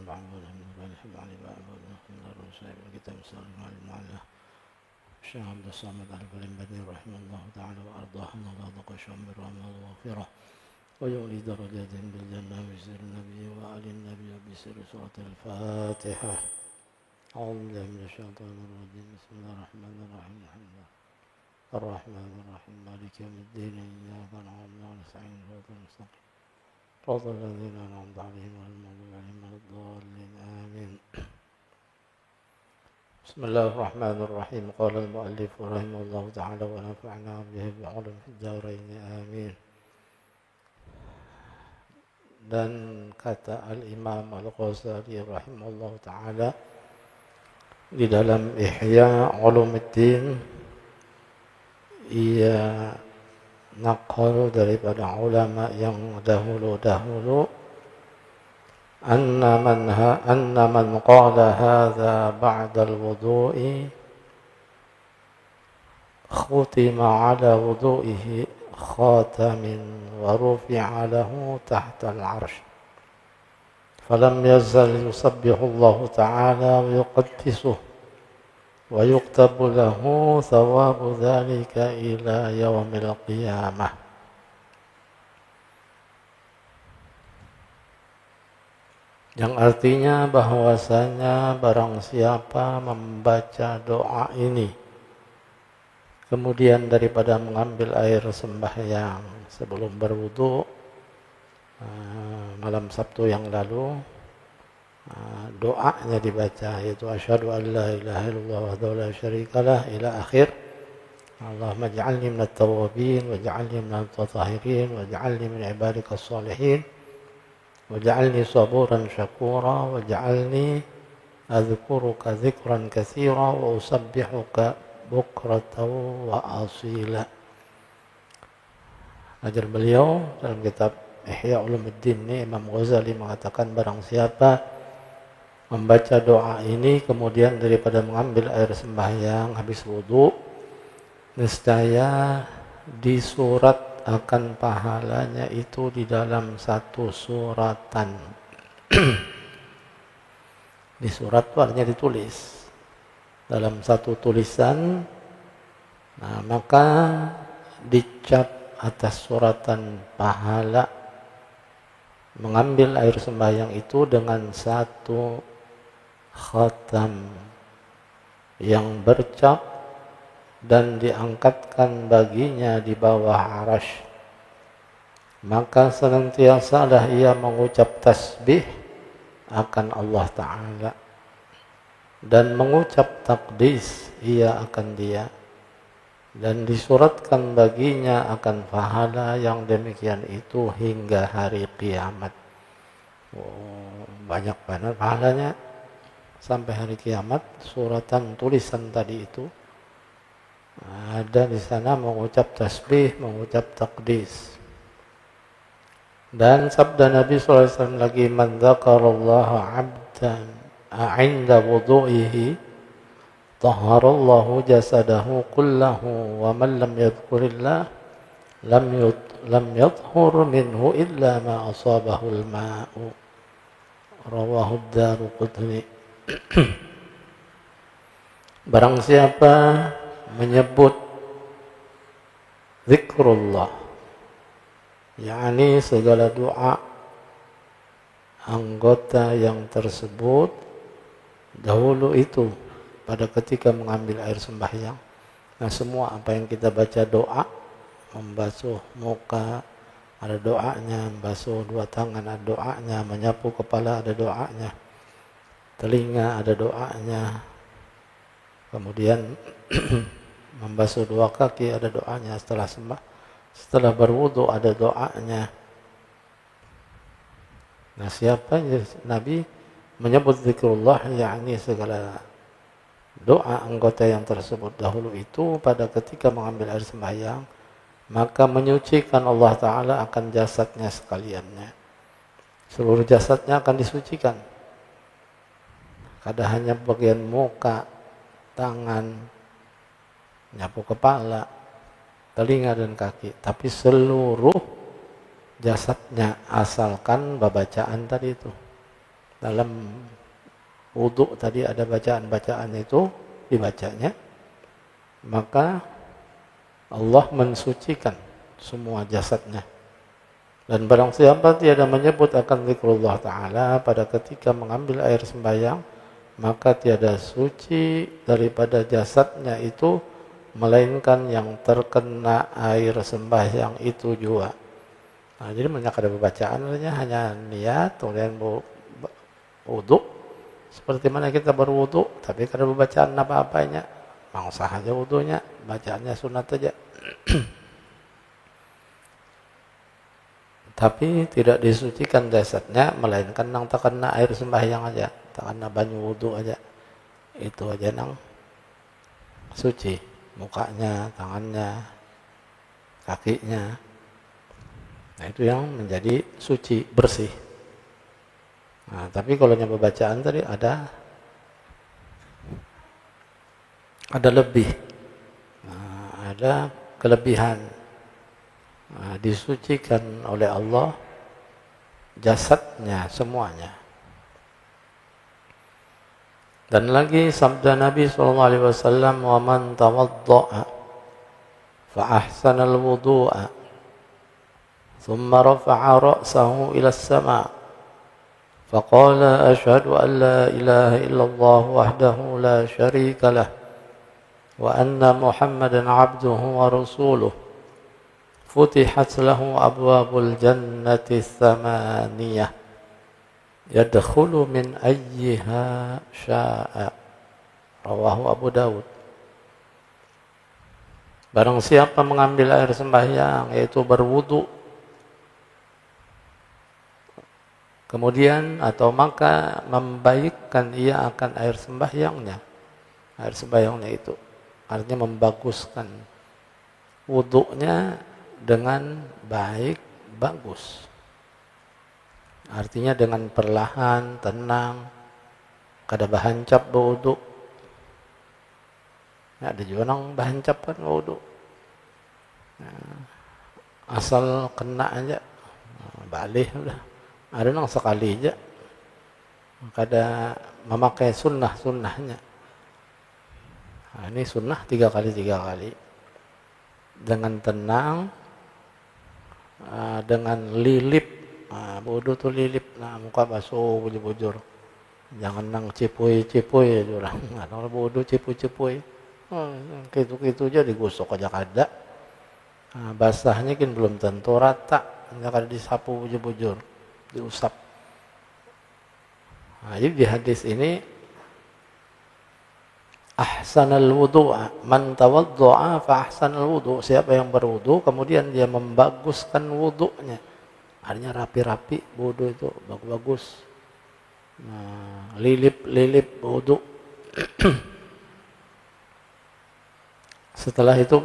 معبود من غير الحب علي معبود من غير رسائل الكتاب صلى الله عليه وسلم الشيخ عبد الصمد الكريم بدير رحمه الله تعالى وأرضاه نضاق شمر ومغفرة ويولي درجاتهم بالجنة بسر النبي وآل النبي بسر سورة الفاتحة. أعوذ بالله من الشيطان الرجيم. بسم الله الرحمن الرحيم. الحمد لله الرحمن الرحيم مالك يوم الدين إياك نعبد ونستعين صراط المستقيم صراط الذين أنعمت عليهم غير المغضوب عليهم ولا الضالين آمين. بسم الله الرحمن الرحيم. قال المؤلف رحمه الله تعالى ونفعنا به بعلم في الدارين آمين. Dan kata Al-Imam Al-Ghazali rahimahullah ta'ala di dalam Ihya Ulumuddin, ia naqal daripada ulama yang dahulu-dahulu anna man qala hadha ba'da al-wudu'i khutima ala wudu'ihi khatamin wa rufi'a lahu tahta al-'arsh falam yazal yusabbihu Allah ta'ala wa yuqaddisuhu wa yuktabu lahu thawabu dhalika ila yaumil qiyamah. Yang artinya bahwasanya barang siapa membaca doa ini kemudian daripada mengambil air sembahyang sebelum berwudu malam Sabtu yang lalu, doanya dibaca yaitu asyhadu an la ilaha illallah wahdahu la syarikalah ila akhir. Allahumma ij'alni minat tawwabin waj'alni minal mutatahhirin waj'alni min ibadikas shalihin waj'alni saburan syakura waj'alni adhkuruka dzikran katsira wa usabbihuka bukratan wa asila. Ajar beliau dalam kitab Ihya Ulumuddin ini, Imam Ghazali mengatakan barang siapa membaca doa ini kemudian daripada mengambil air sembahyang habis wudu, nescaya disurat akan pahalanya itu di dalam satu suratan. Di surat itu artinya ditulis dalam satu tulisan. Nah, maka dicap atas suratan pahala mengambil air sembahyang itu dengan satu khatam yang bercap dan diangkatkan baginya di bawah arasy. Maka senantiasalah ia mengucap tasbih akan Allah Ta'ala dan mengucap takdis ia akan dia, dan disuratkan baginya akan pahala yang demikian itu hingga hari kiamat. Banyak banget pahalanya sampai hari kiamat. Suratan tulisan tadi itu ada di sana mengucap tasbih, mengucap takdis. Dan sabda Nabi SAW lagi, man dzakarallaha 'abdan 'inda wudu'ihi tahharallahu jasadahu kullahu wa man lam yadhkurillah lam yadhhur minhu illa ma asabahu al-ma'u. Rawahu ad-Daruqutni. Barang siapa menyebut zikrullah, yakni segala doa anggota yang tersebut dahulu itu pada ketika mengambil air sembahyang. Nah, semua apa yang kita baca doa, membasuh muka ada doanya, membasuh dua tangan ada doanya, menyapu kepala ada doanya, telinga ada doanya, kemudian membasuh dua kaki ada doanya, setelah berwudu ada doanya. Nah, siapa Nabi menyebut zikrullah, yakni segala doa anggota yang tersebut dahulu itu pada ketika mengambil air sembahyang, maka menyucikan Allah Ta'ala akan jasadnya sekaliannya. Seluruh jasadnya akan disucikan. Kada hanya bagian muka, tangan, nyapu kepala, telinga dan kaki, tapi seluruh jasadnya asalkan bacaan tadi itu. dalam wudu tadi ada bacaan-bacaan itu dibacanya, maka Allah mensucikan semua jasadnya. Dan barang siapa tiada menyebut akan zikrullah Ta'ala pada ketika mengambil air sembahyang, maka tiada suci daripada jasadnya itu, melainkan yang terkena air sembahyang itu juga. Nah, jadi banyak ada bacaan, hanya niat, kemudian wudu, seperti mana kita berwudu, tapi kada bacaan apa-apanya, sah aja wudunya, bacaannya sunat aja. Tapi tidak disucikan jasadnya, melainkan nang terkena air sembahyang aja, terkena banyu wudu aja, itu aja nang suci, mukanya, tangannya, kakinya. Nah, itu yang menjadi suci, bersih. Nah, tapi kalau yang bacaan tadi ada lebih, nah, ada kelebihan. Nah, disucikan oleh Allah jasadnya semuanya. Dan lagi sabda Nabi SAW, "Wa man tawadda'a fa ahsana al-wudu'a thumma rafa'a ra'sahu ila as-sama' fa qala asyhadu an la ilaha illallah wahdahu la syarika lah wa anna Muhammadan 'abduhu wa rasuluh فتحت له أبواب الجنة الثمانية يدخل من أيها شاء." Rawahu Abu Dawud. Barang siapa mengambil air sembahyang, yaitu berwudu, kemudian atau maka membaikkan ia akan air sembahyangnya. Air sembahyangnya itu artinya membaguskan wudunya dengan baik, bagus. Artinya dengan perlahan, tenang, kada bahancap berwudu. Ya, ada juga nang bahancap kan berwudu. Nah, asal kena aja, balik udah. Ada nang sekali aja, kada memakai sunnahnya. Nah, ini sunnah 3 kali. Dengan tenang, dengan lilip, wudu tuh lilip, muka basuh bujur-bujur, jangan nang cipuy orang, kalau wudu cipuy, gitu aja digosok aja kada, basahnya kan belum tentu rata, kada disapu bujur-bujur, diusap. Jadi di hadis ini ahsanal wudu'a, man tawaddu'a fa ahsanal wudu', siapa yang berwudu kemudian dia membaguskan wudunya, artinya rapi-rapi wudu itu, bagus. Nah, lilip wudu. Setelah itu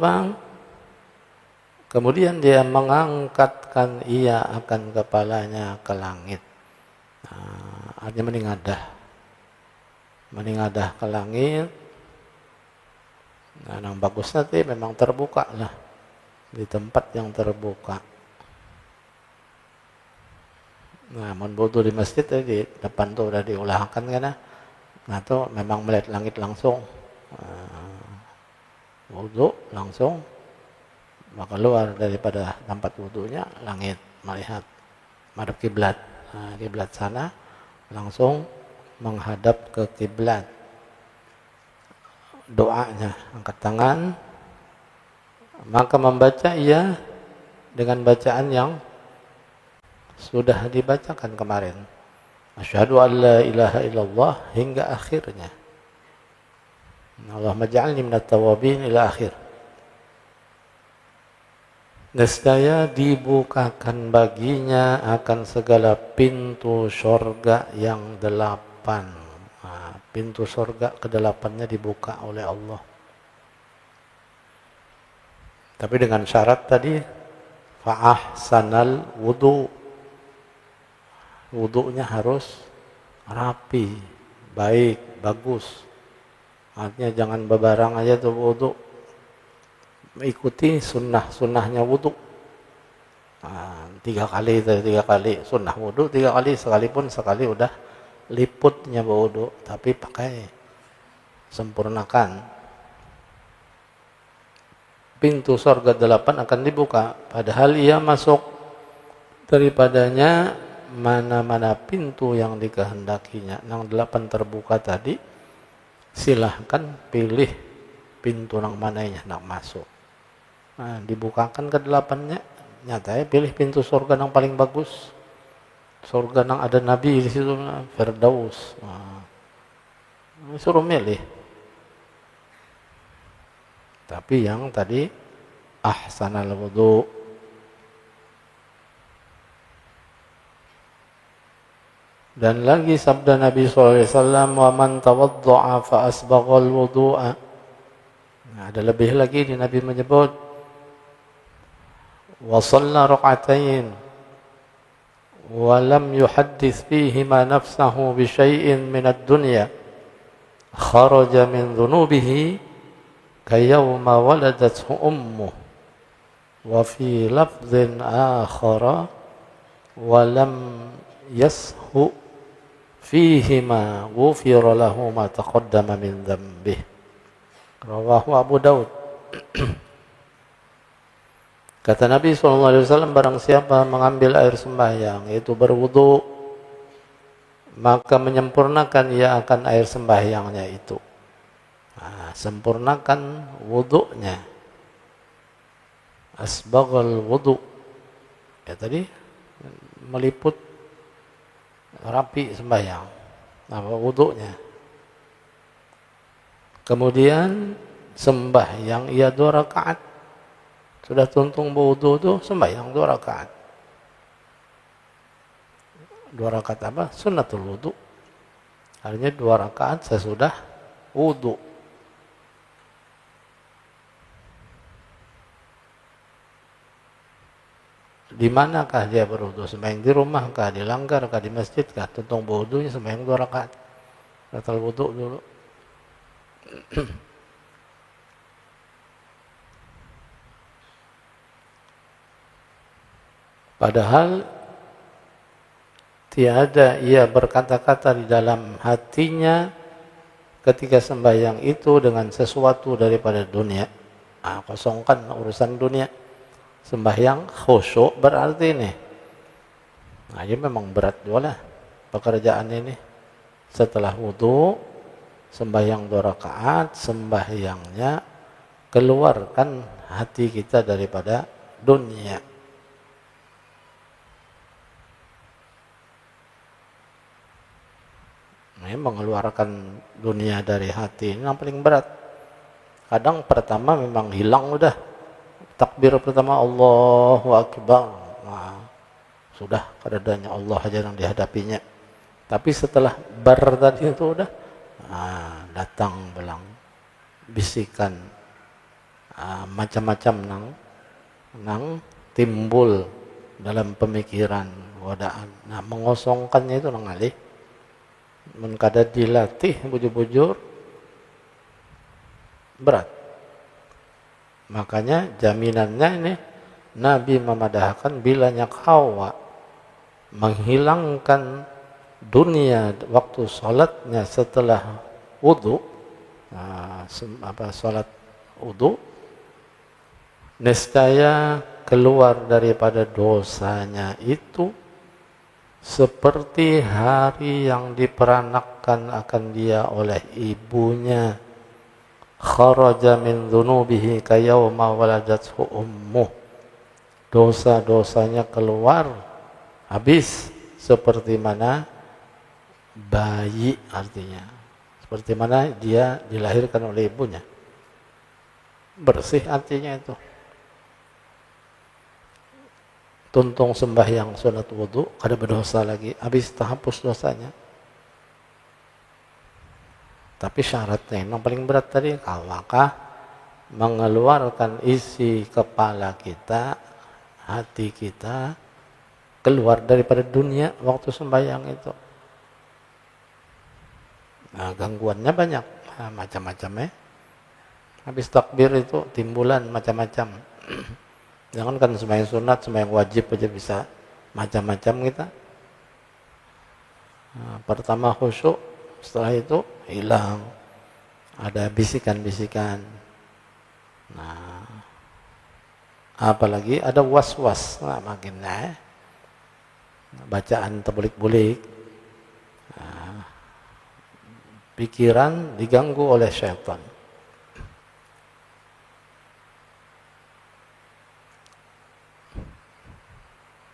kemudian dia mengangkatkan ia akan kepalanya ke langit. Nah, artinya meningadah ke langit. Nah, yang bagus nanti memang terbuka lah, di tempat yang terbuka. Nah, wudu di masjid di depan tuh udah diulahkan kan, nah tuh memang melihat langit langsung, wudu langsung, maka keluar daripada tempat wudunya langit, melihat madhab kiblat, kiblat sana langsung menghadap ke kiblat. Doanya angkat tangan, maka membaca ia dengan bacaan yang sudah dibacakan kemarin, asyhadu an la ilaha illallah hingga akhirnya, Allahumma ja'alni minat tawabin ila akhir. Nescaya dibukakan baginya akan segala pintu surga yang 8. Pintu surga ke-8-nya dibuka oleh Allah. Tapi dengan syarat tadi, fa'ahsanal wudu. Wudunya harus rapi, baik, bagus. Artinya jangan bebarang aja tuh wudu. Ikuti sunnahnya wudu. 3 kali sunnah wudu, 3 kali, sekali udah liputnya wudu, tapi pakai, sempurnakan. Pintu surga 8 akan dibuka, padahal ia masuk daripadanya mana-mana pintu yang dikehendakinya. Yang 8 terbuka tadi, silahkan pilih pintu yang mananya nak masuk. Nah, dibukakan ke 8-nya, nyatanya pilih pintu surga yang paling bagus. Surga yang ada Nabi di situ, Firdaus. Nah, suruh milih. Tapi yang tadi ahsanal wudu. Dan lagi sabda Nabi SAW, wa man tawadda'a fa asbaghal wudu'a. Nah, ada lebih lagi di Nabi menyebut, wa shalla rak'atain wa lam yuhaddits fihima nafsahu bi syai'in min ad-dunya kharaja min dhunubihi kayawma waladathu ummuh. Wa fi lafdhin akhara wa lam yashu fihima ghufira lahu ma taqaddama min dhanbih. Rawahu Abu Daud. Kata Nabi SAW, barang siapa mengambil air sembahyang, yaitu berwudu, maka menyempurnakan ia akan air sembahyangnya itu. Nah, sempurnakan wudunya. Asbaghal wudu. Ya tadi meliput rapi sembahyang, apa wudunya. Kemudian sembahyang ia 2 rakaat. Sudah tuntung wudu itu sembahyang 2 rakaat. 2 rakaat apa? Sunnatul wudu. Artinya 2 rakaat sesudah wudu. Di manakah dia berwudu? Sembahyang di rumah kah, di langgar kah, di masjid kah? Tuntung wudunya sembahyang 2 rakaat. Batal wudu dulu. Padahal tiada ia berkata-kata di dalam hatinya ketika sembahyang itu dengan sesuatu daripada dunia. Nah, kosongkan urusan dunia. Sembahyang khusyuk berarti ini. Nah, ini memang berat juga lah pekerjaan ini. Setelah wudu, sembahyang 2 rakaat, sembahyangnya keluarkan hati kita daripada dunia. Ini mengeluarkan dunia dari hati, ini yang paling berat. Kadang pertama memang hilang udah. Takbir pertama Allahu Akbar. Nah, sudah keadaannya Allah aja yang dihadapinya. Tapi setelah bar tadi itu udah datang belang bisikan macam-macam nang timbul dalam pemikiran godaan. Nah, mengosongkannya itu nang alih. Men kada dilatih bujur-bujur berat. Makanya jaminannya ini Nabi memadahkan bilanya kau menghilangkan dunia waktu sholatnya setelah wudu, sholat wudu, niscaya keluar daripada dosanya itu seperti hari yang diperanakkan akan dia oleh ibunya. Kharaja min dhunubihi kayawma waladathu ummuh. Dosa-dosanya keluar habis seperti mana bayi, artinya seperti mana dia dilahirkan oleh ibunya. Bersih artinya itu. Tuntung sembahyang sunat wudu, kada berdosa lagi, habis terhapus dosanya. Tapi syaratnya yang paling berat tadi, apakah mengeluarkan isi kepala kita, hati kita keluar daripada dunia waktu sembahyang itu. Nah, gangguannya banyak, macam-macam ya. Habis takbir itu timbulan macam-macam. Jangan kan sembahyang sunat, sembahyang wajib aja bisa macam-macam kita. Pertama khusyuk, setelah itu hilang. Ada bisikan-bisikan. Nah, apalagi ada was-was. Nah, makin bacaan terbulik-bulik. Nah, pikiran diganggu oleh syaitan.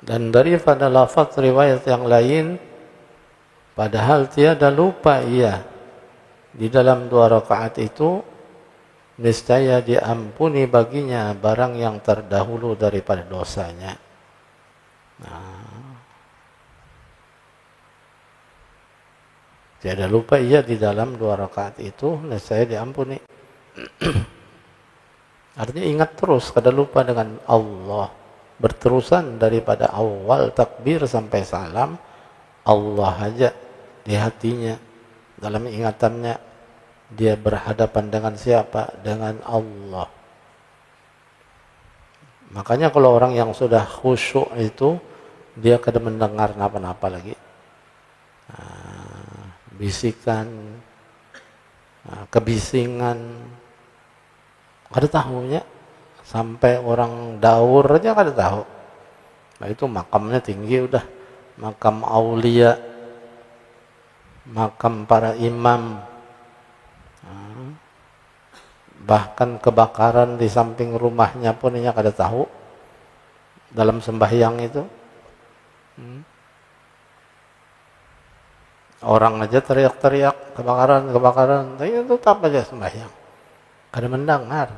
Dan daripada lafaz riwayat yang lain, padahal tiada lupa ia di dalam 2 rakaat itu, niscaya diampuni baginya barang yang terdahulu daripada dosanya. Nah, tiada lupa ia di dalam 2 rakaat itu, niscaya diampuni. Artinya ingat terus, kada lupa dengan Allah. Berterusan daripada awal takbir sampai salam, Allah aja di hatinya, dalam ingatannya. Dia berhadapan dengan siapa? Dengan Allah. Makanya kalau orang yang sudah khusyuk itu, dia kada mendengar napa-napa lagi. Bisikan, kebisingan, kada tahunya. Sampai orang daur aja kada tahu. Nah, itu makamnya tinggi udah. Makam aulia, makam para imam. Bahkan kebakaran di samping rumahnya pun ia kada tahu dalam sembahyang itu. Orang aja teriak-teriak kebakaran, tapi itu tetap aja sembahyang. Kada mendengar.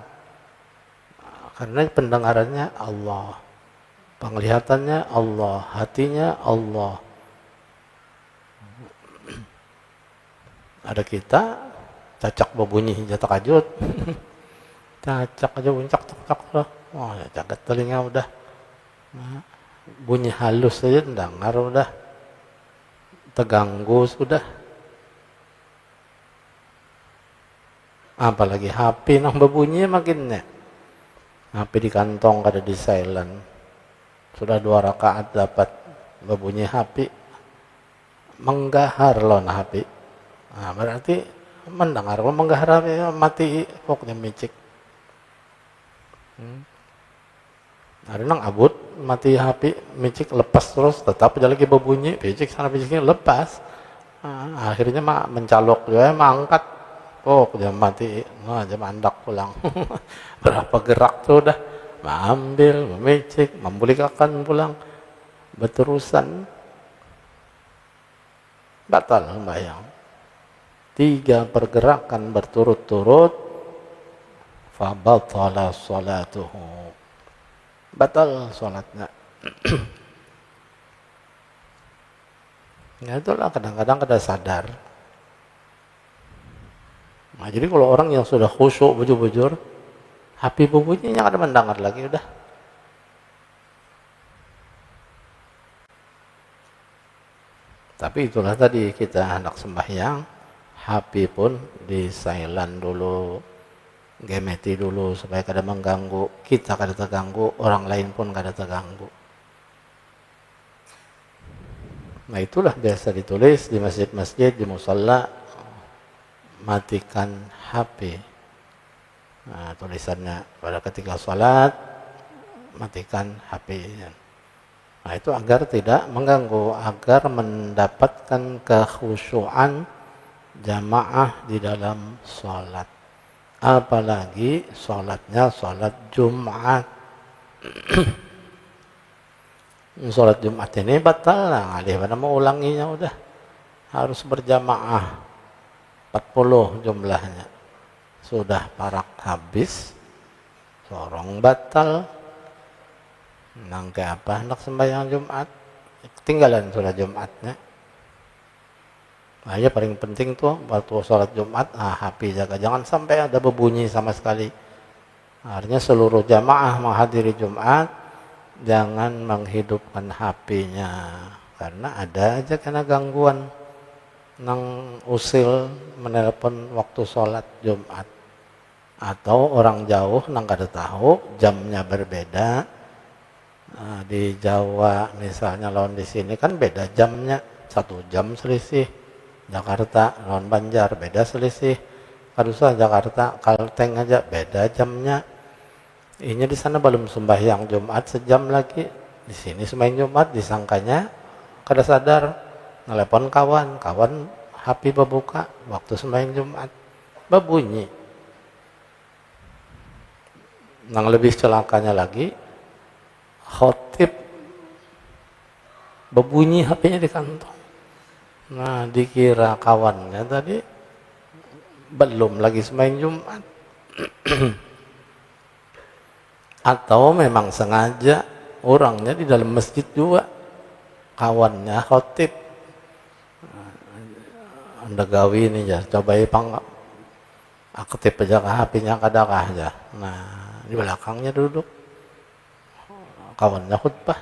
Karena pendengarannya Allah, penglihatannya Allah, hatinya Allah. Ada kita cacak berbunyi jatuh kajut. Cacak aja bunyi cak lah. Wah, jagat telinga udah. Bunyi halus saja dengar udah. Terganggu sudah. Apalagi HP nang berbunyi makinnya. HP di kantong kada di silent. Sudah 2 rakaat dapat berbunyi HP. Menggahar loh HP. Nah, berarti mendengar. Kalau menggahar HP mati pokoknya micik. Ada nang abut mati HP micik lepas terus tetap aja lagi berbunyi. Micik sana miciknya lepas. Nah, akhirnya mencalok dia mangkat. Oh, dia mati, dia mandak pulang. Berapa gerak tuh udah, mengambil, memicik, membulikakan pulang, berterusan, batal sembahyang. 3 pergerakan berturut-turut, fabatala salatuhu, batal salatnya. Ya itulah kadang-kadang kada sadar. Nah, jadi kalau orang yang sudah khusyuk bujur-bujur, HP bunyinya kada mendengar lagi udah. Tapi itulah tadi kita hendak sembahyang, HP pun di silent dulu, gemeti dulu supaya kada mengganggu, kita kada terganggu, orang lain pun kada terganggu. Nah, itulah biasa ditulis di masjid-masjid, di musalla, matikan HP. Nah, tulisannya pada ketika sholat matikan HP. Nah, itu agar tidak mengganggu, agar mendapatkan kekhusyuan jamaah di dalam sholat. Apalagi sholatnya sholat Jumat. Sholat Jumat ini batal lah, ngalih mana mau ulanginya udah. Harus berjamaah. 40 jumlahnya. Sudah parak habis, sorong batal. Nang ke apa hendak sembahyang Jumat? Ketinggalan sudah Jumatnya. Nah, ya paling penting tuh waktu sholat Jumat, HP jaga, jangan sampai ada berbunyi sama sekali. Artinya seluruh jamaah menghadiri Jumat, jangan menghidupkan HP-nya, karena ada aja kena gangguan nang usil menelpon waktu sholat Jumat, atau orang jauh nang kada tahu jamnya berbeda. Di Jawa misalnya lawan di sini kan beda jamnya. 1 jam selisih. Jakarta lawan Banjar beda selisih. Kadusa Jakarta Kalteng aja beda jamnya. Ini di sana belum sembahyang Jumat sejam lagi. Di sini sembahyang Jumat disangkanya kada sadar telepon kawan HP berbuka waktu sembahyang Jumat berbunyi. Yang lebih celakanya lagi, khotib berbunyi HP-nya di kantong. Nah, dikira kawannya tadi belum lagi sembahyang Jumat. Atau memang sengaja orangnya di dalam masjid juga, kawannya khotib. Anda gawi ini ya, coba aktif aja ke HP-nya kadakah aja. Nah, di belakangnya duduk kawannya khutbah,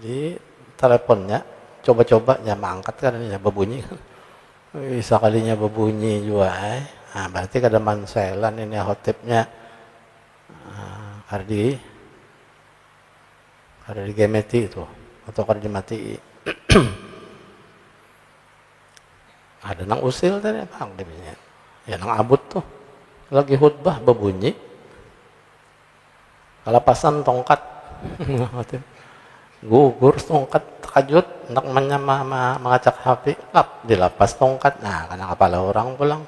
di teleponnya coba-coba ya angkat kan ini ya berbunyi kan. Bisa kalinya berbunyi juga Nah, berarti kada manselan ini khotibnya. Kardi gemeti itu atau kardi mati. Ada nang usil tadi apa aktifnya? Ya nang abut tuh lagi khutbah berbunyi. Kalapasan tongkat. Gugur tongkat takajut nak mengacak HP lap dilapas tongkat. Nah, karena kepala orang pulang.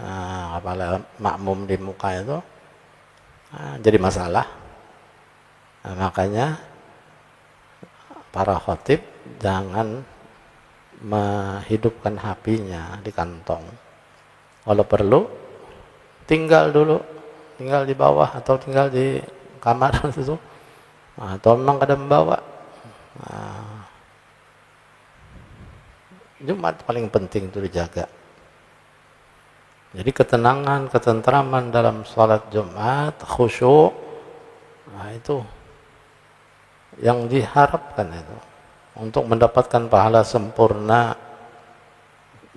Nah, kepala makmum di muka itu jadi masalah. Nah, makanya para khotib jangan menghidupkan HP-nya di kantong. Kalau perlu tinggal di bawah atau tinggal di kamar itu. Atau memang kadang bawa. Jumat paling penting itu dijaga. Jadi ketenangan, ketentraman dalam sholat Jumat, khusyuk, itu yang diharapkan itu untuk mendapatkan pahala sempurna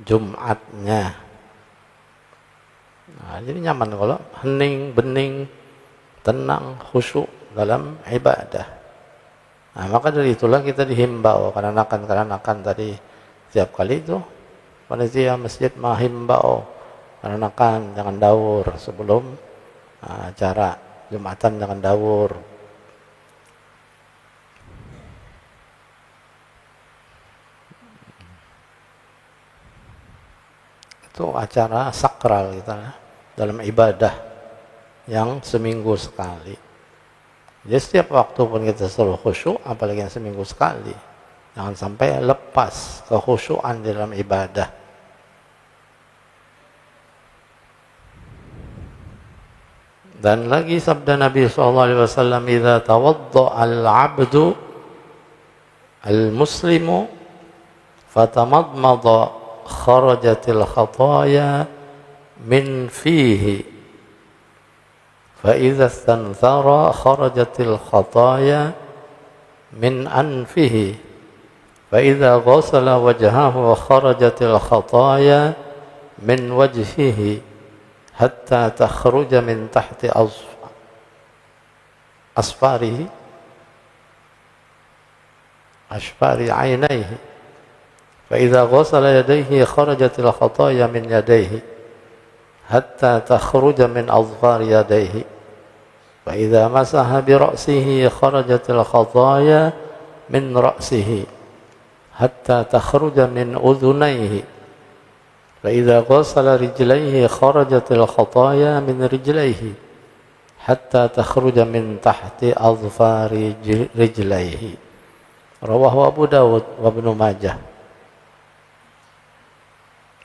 Jumatnya. Jadi nyaman kalau hening, bening, tenang, khusyuk dalam ibadah. Maka dari itulah kita dihimbau karena tadi setiap kali itu panitia masjid menghimbau karena jangan daur sebelum acara Jumatan, jangan daur. Itu acara sakral kita dalam ibadah yang seminggu sekali. Jadi setiap waktu pun kita selalu khusyuk, apalagi yang seminggu sekali. Jangan sampai lepas kekhusyukan dalam ibadah. Dan lagi sabda Nabi SAW, "Idza tawadda'a al-'abdu al-muslimu fatamadmada kharajatil khataya min fihi fa idza istanthara kharajatil khataya min anfihi fa idza ghasala wajhahu kharajatil khataya min wajhihi hatta takhruja min tahti asfari 'ainaihi fa idza ghasala yadayhi kharajatil khataya min yadayhi hatta takhruja min azfari yadayhi fa idza masaha bi ra'sihi kharajatil khataya min ra'sihi hatta takhruja min udhunayhi فإذا غسل رجليه خرجت الخطايا من رجليه حتى تخرج من تحت أظفار رجليه رواه Abu Dawud wa Ibnu Majah.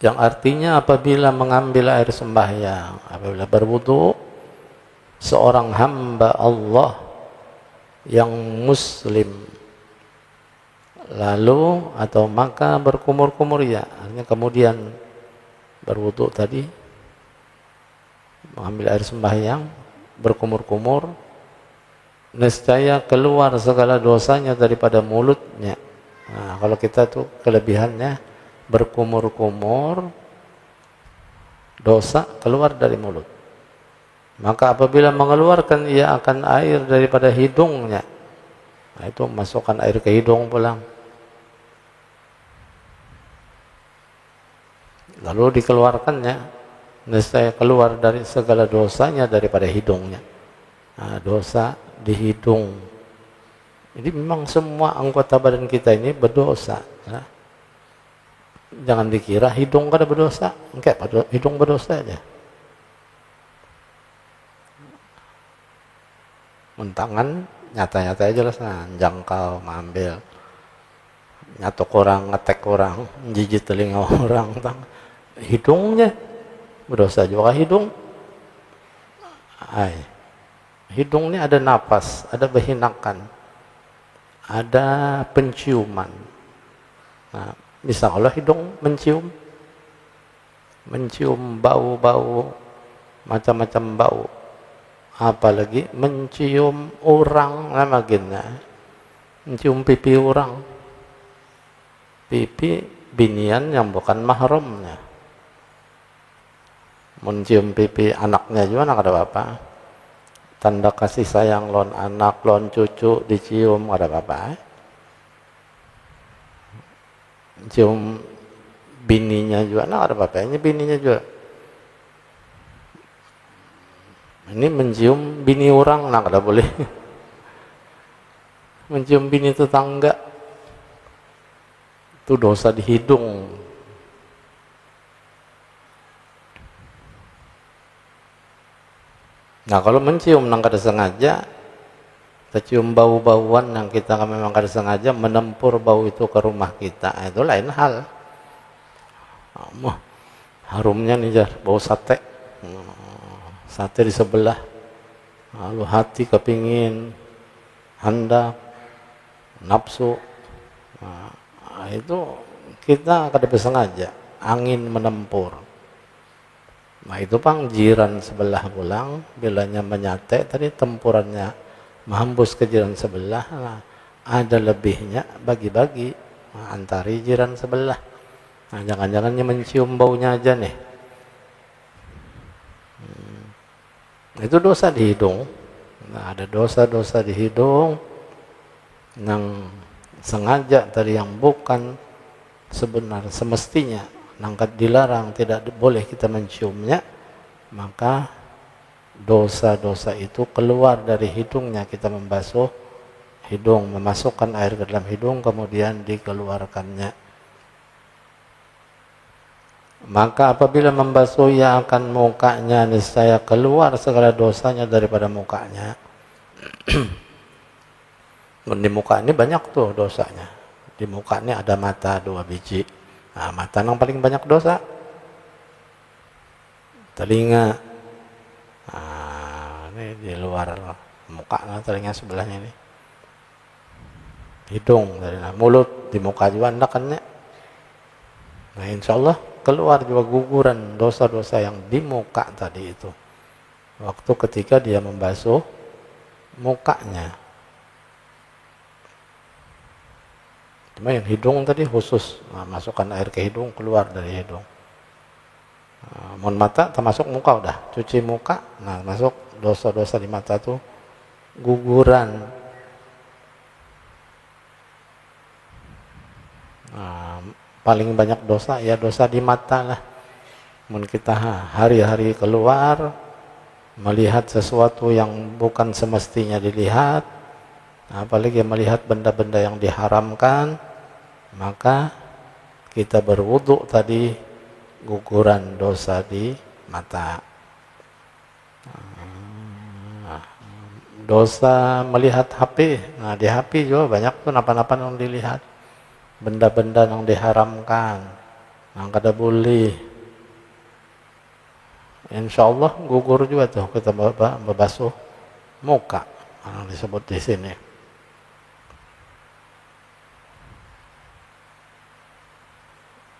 Yang artinya apabila mengambil air sembahyang, apabila berwudu, seorang hamba Allah yang muslim lalu atau maka berkumur-kumur, ya artinya kemudian berwudu tadi, mengambil air sembahyang, berkumur-kumur, nescaya keluar segala dosanya daripada mulutnya. Nah, kalau kita tuh kelebihannya berkumur-kumur, dosa keluar dari mulut. Maka apabila mengeluarkan ia akan air daripada hidungnya, nah itu masukkan air ke hidung pulang. Lalu dikeluarkannya, nescaya keluar dari segala dosanya daripada hidungnya. Nah, dosa di hidung. Jadi memang semua anggota badan kita ini berdosa. Nah, jangan dikira hidung kada berdosa. Enggak, hidung berdosa aja. Mentangan nyata-nyata aja lah, jangkau, mengambil, nyatok orang, ngetek orang, menjijit telinga orang. Hidungnya berdosa juga hidung. Hidung ini ada napas, ada berhinakan, ada penciuman. Nah, bisa kalau hidung mencium bau-bau, macam-macam bau. Apalagi mencium orang, mencium pipi orang, pipi binian yang bukan mahramnya. Mencium pipi anaknya juga nak ada apa? Tanda kasih sayang lon anak, lon cucu dicium ada apa? Cium bininya juga nak ada apa? Ini bininya juga. Ini mencium bini orang, nah kada boleh. Mencium bini tetangga, itu dosa di hidung. Nah kalau mencium nang kada sengaja, kita cium bau-bauan yang kita memang kada sengaja menempur bau itu ke rumah kita, itu lain hal. Harumnya nih jar, bau sate. Sate di sebelah, lalu hati kepingin, hendak, nafsu, nah, itu kita kada sengaja, angin menempur. Nah itu pang jiran sebelah pulang, bilanya menyate, tadi tempurannya menghembus ke jiran sebelah, nah, ada lebihnya bagi-bagi antari jiran sebelah. Nah jangan-jangan mencium baunya aja nih. Itu dosa di hidung. Nah, ada dosa-dosa di hidung yang sengaja tadi yang bukan sebenar semestinya, nangkat dilarang, tidak boleh kita menciumnya, maka dosa-dosa itu keluar dari hidungnya. Kita membasuh hidung, memasukkan air ke dalam hidung, kemudian dikeluarkannya. Maka apabila membasuh ia akan mukanya, niscaya keluar segala dosanya daripada mukanya. Di muka ini banyak tuh dosanya. Di muka ini ada mata 2 biji. Nah, mata yang paling banyak dosa. Telinga. Nah, ini di luar muka, telinga sebelahnya ini. Hidung, mulut, di muka juga endakannya. Nah, insya Allah keluar juga guguran dosa-dosa yang di muka tadi itu. Waktu ketika dia membasuh mukanya. Cuma yang hidung tadi khusus, masukkan air ke hidung, keluar dari hidung. Mohon mata termasuk muka udah, cuci muka, nah masuk dosa-dosa di mata tuh guguran. Paling banyak dosa ya dosa di mata lah. Mungkin kita hari-hari keluar melihat sesuatu yang bukan semestinya dilihat, apalagi melihat benda-benda yang diharamkan, maka kita berwudu tadi guguran dosa di mata. Dosa melihat HP, nah di HP juga banyak tuh napa-napa yang dilihat. Benda-benda yang diharamkan, yang kada boleh. Insya Allah gugur juga tuh kita membasuh muka, yang disebut di sini.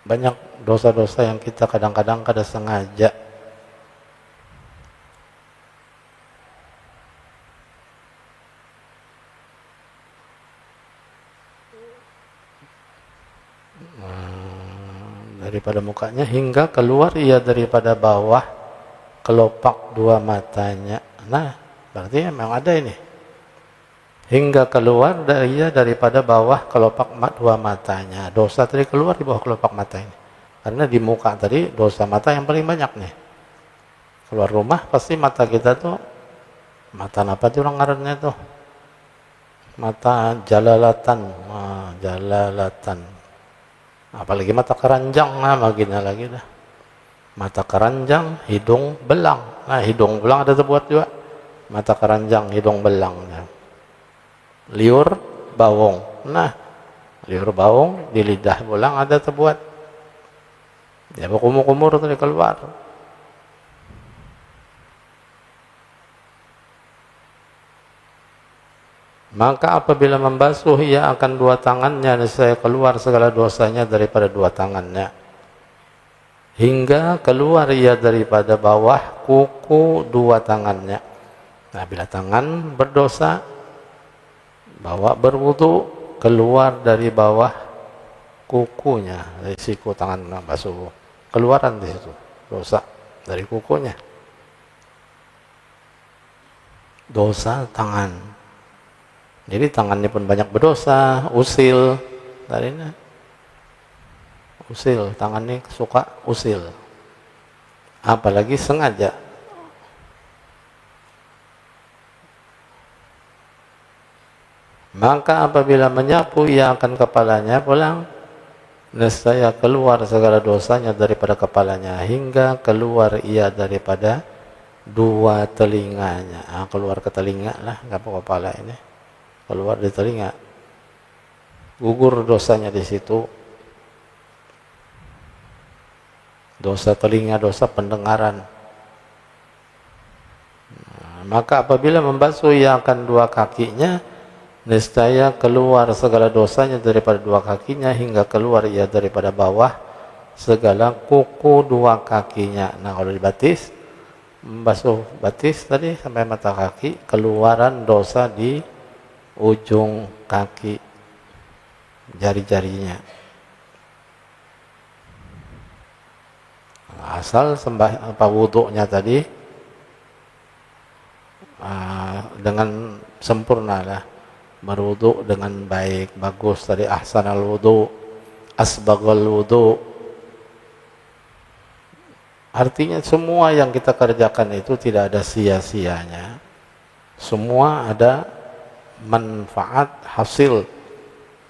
Banyak dosa-dosa yang kita kadang-kadang kada sengaja. Daripada mukanya hingga keluar ia daripada bawah kelopak 2 matanya. Nah, berarti memang ada ini. Hingga keluar ia daripada bawah kelopak 2 matanya. Dosa tadi keluar di bawah kelopak mata ini. Karena di muka tadi dosa mata yang paling banyak nih. Keluar rumah pasti mata kita tuh, mata apa tuh orang ngarannya tuh? Mata jalalatan, jalalatan. Apalagi mata keranjang, gini lagi dah. Mata keranjang, hidung belang. Nah, hidung belang ada terbuat juga. Mata keranjang, hidung belang. Liur, bawong. Nah, liur bawong di lidah belang ada terbuat. Ya, berkumur-kumur tadi keluar. Maka apabila membasuh ia akan dua tangannya, nescaya keluar segala dosanya daripada dua tangannya, hingga keluar ia daripada bawah kuku dua tangannya. Nah, bila tangan berdosa, bawa berwudu, keluar dari bawah kukunya, dari siku tangan basuh, keluaran di situ dosa dari kukunya, dosa tangan. Jadi tangannya pun banyak berdosa, usil tadinya, usil, tangannya suka usil, apalagi sengaja. Maka apabila menyapu ia akan kepalanya pulang, nescaya keluar segala dosanya daripada kepalanya, hingga keluar ia daripada dua telinganya. Keluar ke telinga lah, nggak apa kepala ini, keluar di telinga, gugur dosanya di situ. Dosa telinga, dosa pendengaran. Maka apabila membasuh ia akan dua kakinya, nescaya keluar segala dosanya daripada dua kakinya, hingga keluar ia daripada bawah segala kuku dua kakinya. Nah, kalau dibatis, membasuh batis tadi sampai mata kaki, keluaran dosa di ujung kaki, jari-jarinya. Asal wudhunya tadi dengan sempurna lah, berwudhu dengan baik, bagus tadi, ahsanal wudhu, asbaghal wudhu. Artinya semua yang kita kerjakan itu tidak ada sia-sianya, semua ada manfaat, hasil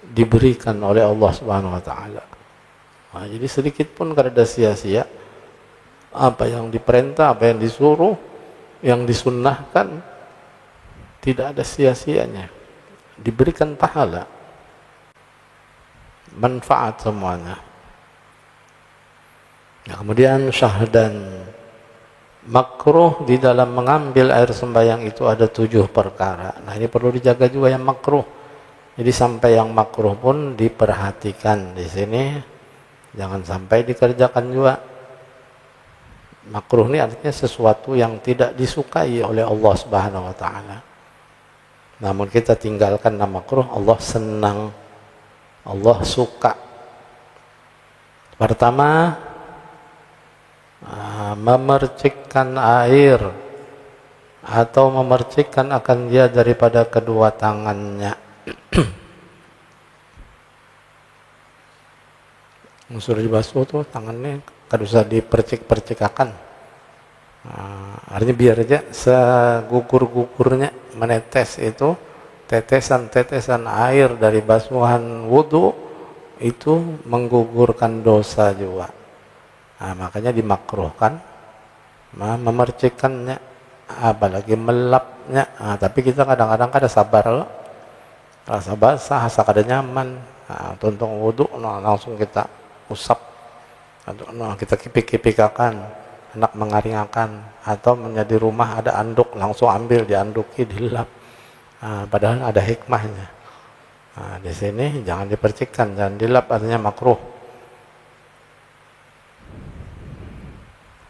diberikan oleh Allah Subhanahu wa taala. Nah, jadi sedikit pun kada ada sia-sia. Apa yang diperintah, apa yang disuruh, yang disunnahkan, tidak ada sia-sianya. Diberikan pahala, manfaat semuanya. Nah, kemudian syahdan, makruh di dalam mengambil air sembahyang itu ada 7 perkara. Nah, ini perlu dijaga juga yang makruh. Jadi sampai yang makruh pun diperhatikan di sini, jangan sampai dikerjakan juga. Makruh ini artinya sesuatu yang tidak disukai oleh Allah Subhanahu wa taala. Namun kita tinggalkan nama makruh, Allah senang, Allah suka. Pertama, memercikkan air atau memercikkan akan dia daripada kedua tangannya. Sudah dibasuh tuh tangannya, kada usah dipercik-percikakan. Artinya biar aja segugur-gugurnya menetes itu, tetesan-tetesan air dari basuhan wudu itu menggugurkan dosa juga. Makanya dimakruhkan memercikkannya, apalagi melapnya. Tapi kita kadang-kadang kada sabar loh, rasa basah, rasa kada nyaman. Tuntung wudu, langsung kita usap, atau kita kipik-kipikakan, hendak mengaringakan, atau menjadi rumah ada anduk, langsung ambil, dianduki, dilap. Padahal ada hikmahnya. Di sini jangan dipercikkan, jangan dilap, artinya makruh.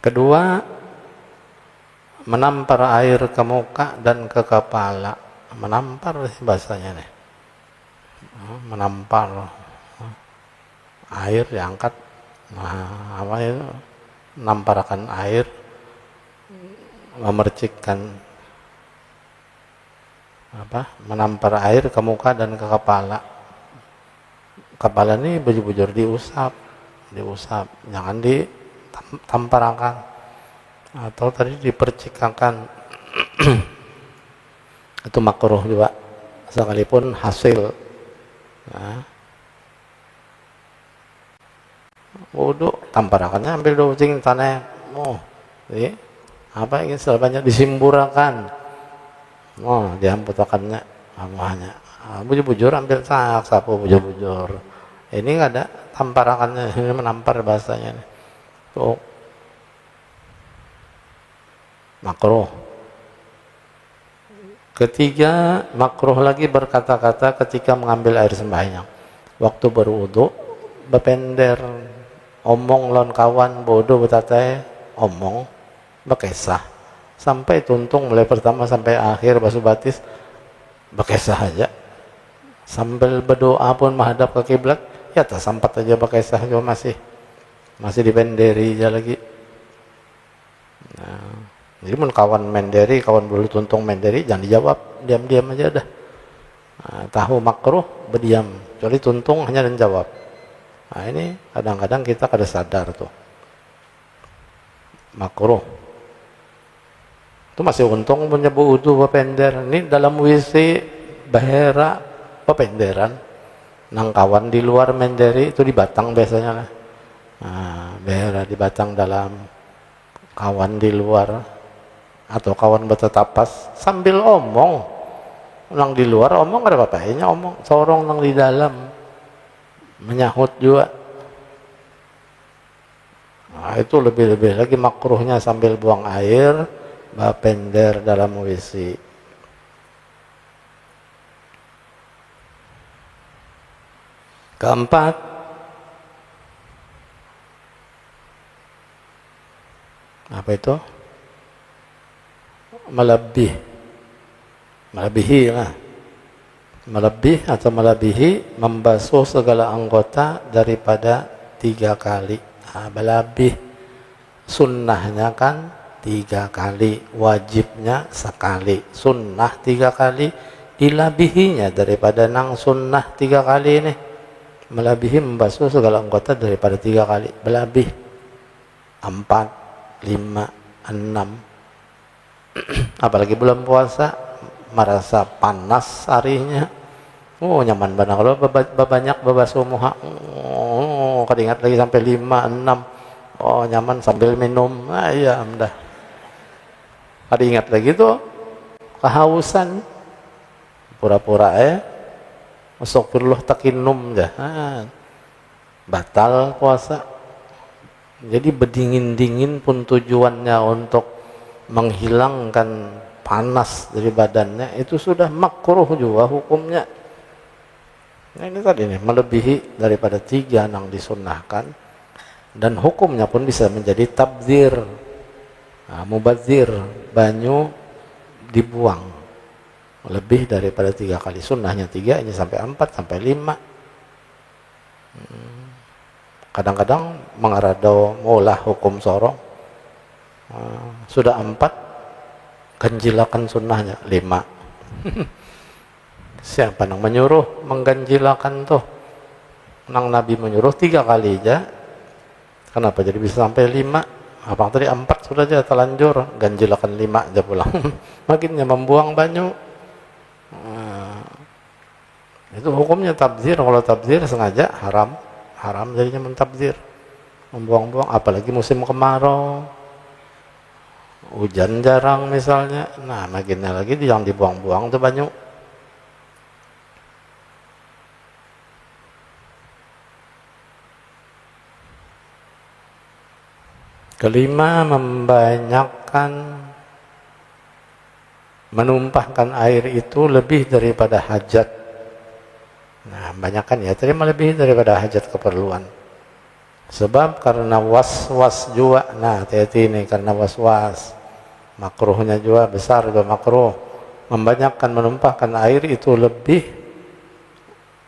Kedua, menampar air ke muka dan ke kepala. Menampar bahasanya nih, menampar air diangkat, apa itu, menamparkan air, memercikkan, menampar air ke muka dan ke kepala. Kepala ini bujur-bujur diusap, diusap, jangan ditamparakan atau tadi dipercikkan. Itu makruh juga sekalipun hasil wudu tamparakannya ambil dosing tanah jadi apa ingin sebanyak disimburakan diamputakannya hanya bujur-bujur ambil sapu bujur-bujur, ini nggak ada tamparakannya, ini menampar bahasanya tuh makruh. Ketiga, makruh lagi berkata-kata ketika mengambil air sembahyang. Waktu berwudu, bepender, omong lon kawan, bodoh betatai, omong, bekesah. Sampai tuntung mulai pertama sampai akhir basuh batis, bekesah aja. Sambil berdoa pun menghadap ke kiblat, ya tak sampat aja bekesah juga masih dipenderi aja lagi. Nah, jadi mun kawan menderi, kawan bulu tuntung menderi, jangan dijawab, diam-diam aja dah. Nah, tahu makruh berdiam, kecuali tuntung hanya dan jawab. Nah ini kadang-kadang kita kada sadar tuh makruh. Itu masih untung punya wudu bapender. Ini dalam WC bahera bapenderan, nang kawan di luar menderi itu di batang biasanya lah. Nah, bahera di batang dalam, kawan di luar atau kawan bertetapas sambil omong, nang di luar omong ada apa-apanya, omong sorong nang di dalam menyahut juga. Nah, itu lebih-lebih lagi makruhnya sambil buang air bapender dalam WC. Keempat, apa itu? Melebihi lah. Melebih atau melebihi membasuh segala anggota daripada 3 kali. Nah, melebih sunnahnya kan 3 kali, wajibnya sekali. Sunnah 3 kali, dilabihinya daripada nang sunnah 3 kali ini. Melebihi membasuh segala anggota daripada 3 kali. Melebih 4, 5, 6. Apalagi bulan puasa, merasa panas harinya, nyaman banget kalau banyak babasuh muha, kadingat lagi sampai 5, 6, nyaman sambil minum, iya dah, kadingat lagi tuh kehausan, pura-pura astagfirullah takinum dah, batal puasa. Jadi berdingin-dingin pun tujuannya untuk menghilangkan panas dari badannya, itu sudah makruh juga hukumnya. Nah ini tadi nih, melebihi daripada 3 yang disunnahkan, dan hukumnya pun bisa menjadi tabdzir, mubadzir, banyu dibuang lebih daripada 3 kali. Sunnahnya 3, ini sampai 4, sampai 5. Kadang-kadang mengarado maulah hukum sorong, sudah 4, ganjilakan sunnahnya 5. Siapa yang menyuruh mengganjilakan tuh? Nang Nabi menyuruh 3 kali aja, kenapa jadi bisa sampai 5? Abang tadi 4 sudah aja terlanjur, ganjilakan 5 aja pulang. Makinnya membuang banyu. Itu hukumnya tabdzir. Kalau tabdzir sengaja haram jadinya mentabdzir, membuang-buang. Apalagi musim kemarau, hujan jarang misalnya, nah makinnya lagi yang dibuang-buang tuh banyu. Kelima, menumpahkan air itu lebih daripada hajat. Nah, banyakkan ya, terima lebih daripada hajat keperluan. Sebab karena was-was juga, nah hati-hati ini, karena was-was, makruhnya juga besar, juga makruh. Membanyakkan menumpahkan air itu lebih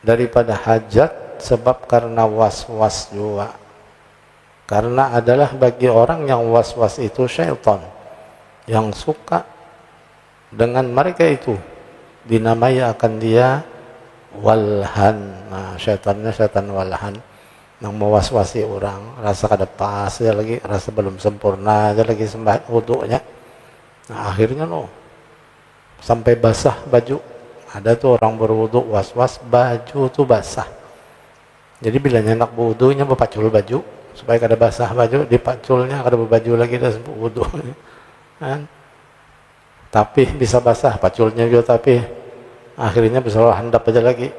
daripada hajat, sebab karena was-was juga. Karena adalah bagi orang yang was-was itu syaitan, yang suka dengan mereka itu, dinamai akan dia walhan. Nah, syaitannya syaitan walhan, nang mewas-wasi orang, rasa kada pas, dia lagi rasa belum sempurna, dia lagi sembah wudunya. Nah, akhirnya sampai basah baju. Ada tuh orang berwudu was-was baju tuh basah. Jadi bila nyendak wudunya berpacul baju supaya kada basah baju, dipaculnya kada berbaju lagi dah wudu. Kan? Tapi bisa basah paculnya juga, tapi akhirnya bisa handap aja lagi.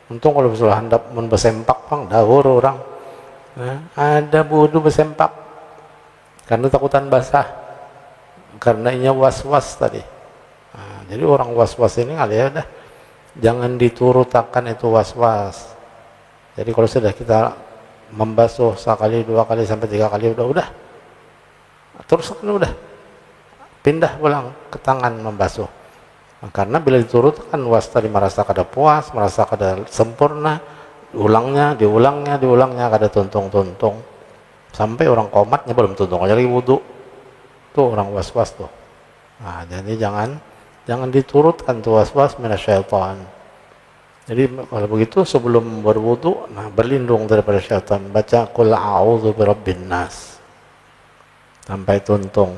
Untung kalau bisa handap mun besempak pang dahur orang. Nah, ada wudu besempak karena takutan basah. Karena inya was-was tadi. Nah, jadi orang was-was ini kali ya dah jangan diturutakan itu was-was. Jadi kalau sudah kita membasuh sekali, 2 kali sampai 3 kali udah. Terus kan udah pindah pulang ke tangan membasuh. Nah, karena bila diturutkan was tadi merasa kada puas, merasa kada sempurna, diulangnya kada tuntung-tuntung. Sampai orang komatnya belum tuntung aja lagi wudu. Tuh orang was-was tuh. Nah, jadi jangan diturutkan tuh was-was minasyaitan. Jadi kalau begitu sebelum berwudu, berlindung daripada syaitan. Baca qul a'udzu birabbin nas sampai tuntung.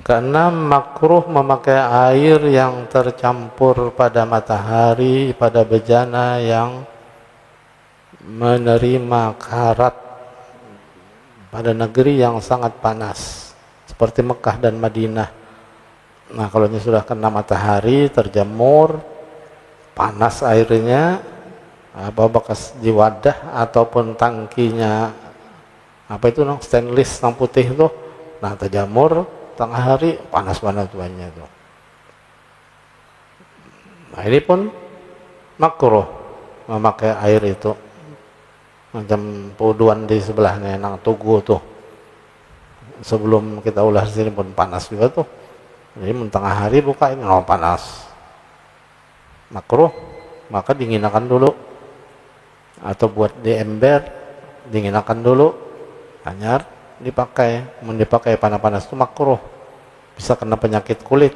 Karena makruh memakai air yang tercampur pada matahari, pada bejana yang menerima karat pada negeri yang sangat panas seperti Mekah dan Madinah. Nah, kalau ini sudah kena matahari, terjemur, panas airnya, bekas di wadah ataupun tangkinya, stainless yang putih itu, nah terjemur tengah hari, panas-panas banyak itu. Nah, ini pun makruh memakai air itu. Macam puduan di sebelahnya, nang tugu tuh. Sebelum kita ulah di sini pun panas juga tuh. Jadi tengah hari buka ini panas, makruh, maka dinginakan dulu atau buat di ember dinginakan dulu, anyar dipakai. Dipakai panas-panas itu makruh, bisa kena penyakit kulit,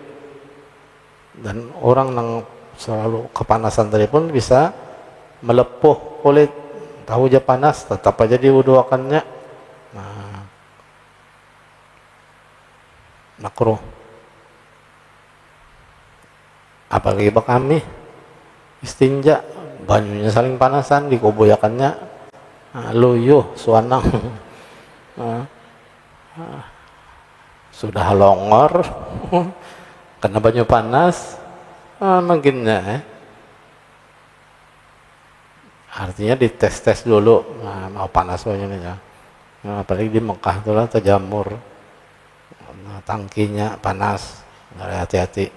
dan orang yang selalu kepanasan tadi pun bisa melepuh kulit. Tahu aja panas, tetap aja diwuduakannya. Nah, makruh. Apalagi kami istinja, banyunya saling panasan, dikoboyakannya luyuh suanang. Sudah longor kena banyu panas, makinnya artinya dites dulu, mau panas banyunya. Apalagi di Mekah tuh lah terjamur, tangkinya panas, hati-hati.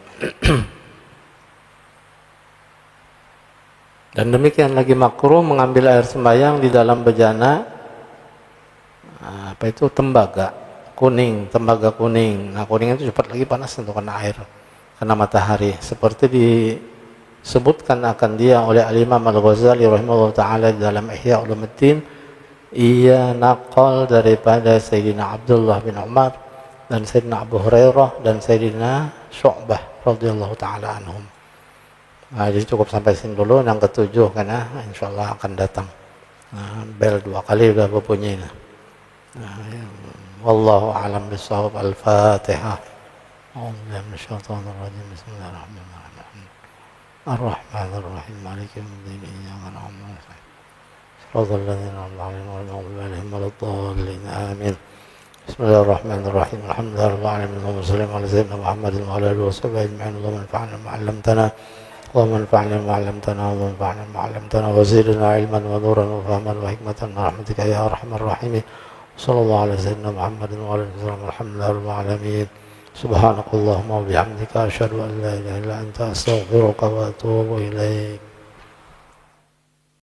Dan demikian lagi makruh mengambil air sembahyang di dalam bejana tembaga kuning. Nah, kuning itu cepat lagi panas untuk kena air, kena matahari. Seperti disebutkan akan dia oleh Al-Imam Al-Ghazali rahimahullah ta'ala dalam Ihya Ulumuddin. Ia naqal daripada Sayyidina Abdullah bin Umar dan Sayyidina Abu Hurairah dan Sayyidina Syu'bah radhiyallahu ta'ala anhum. Nah, jadi cukup sampai sini dulu. Yang ketujuh karena insyaallah akan datang. Nah, bel 2 kali sudah berbunyi. Wallahu a'lam bishawab. Al-Fatihah. Bismillahirrahmanirrahim. Ar-Rahmanir-Rahim. Maliki yaumiddin. Iyyaka na'budu wa iyyaka nasta'in. Shiratal ladzina an'amta 'alaihim waladdallin. Amin. Bismillahirrahmanirrahim. Alhamdulillahirabbil alamin. Allahumma shalli ala sayyidina Muhammadin wa ala alihi wa sahbihi ajma'in. Allahumma anfa'na bima 'allamtana. اللهم انفعنا بما علمتنا وانفعنا بما علمتنا وزدنا علما ونورا وفهما وحكمة برحمتك يا ارحم الراحمين. صلى الله على سيدنا محمد وعلى اله وسلم. الحمد لله رب العالمين. سبحانك اللهم وبحمدك اشهد ان لا اله الا انت استغفرك واتوب اليك.